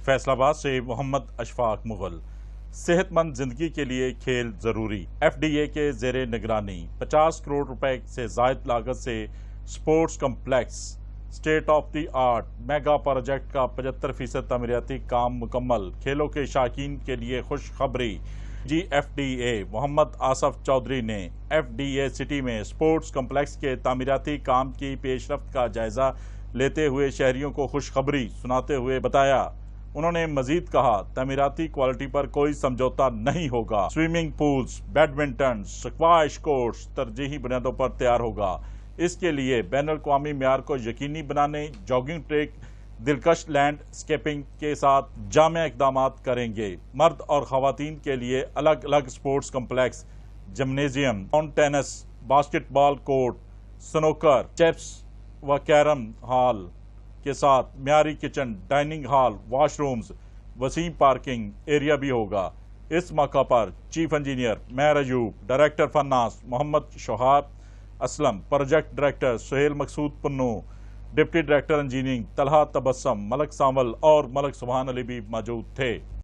فیصل آباد سے محمد اشفاق مغل۔ صحت مند زندگی کے لیے کھیل ضروری۔ ایف ڈی اے کے زیر نگرانی 50 کروڑ روپے سے زائد لاگت سے sports complex state of the art mega project کا 75% تعمیراتی کام مکمل۔ کھیلوں کے شائقین کے لیے خوشخبری۔ جی ایف ڈی اے محمد آصف چودھری نے ایف ڈی اے سٹی میں سپورٹس کمپلیکس کے تعمیراتی کام کی پیش رفت کا جائزہ لیتے ہوئے شہریوں کو خوشخبری سناتے ہوئے بتایا۔ انہوں نے مزید کہا، تعمیراتی کوالٹی پر کوئی سمجھوتا نہیں ہوگا۔ Swimming pools, badminton, squash courts ترجیحی بنیادوں پر تیار ہوگا۔ اس کے لیے بین الاقوامی معیار کو یقینی بنانے جاگنگ ٹریک، دلکش لینڈ سکیپنگ کے ساتھ جامع اقدامات کریں گے۔ مرد اور خواتین کے لیے الگ الگ sports complex, gymnasium, lawn tennis, basketball court, snooker, chess و کیرم ہال کے ساتھ معیاری kitchen, dining hall, washrooms, وسیع پارکنگ ایریا بھی ہوگا۔ اس موقع پر chief engineer Mehar Ayub, director finance Muhammad Shahab Aslam, project director Sohail Maqsood Pannu, deputy director engineering Talha Tabassum, Malik Sanwal اور ملک سبحان علی بھی موجود تھے۔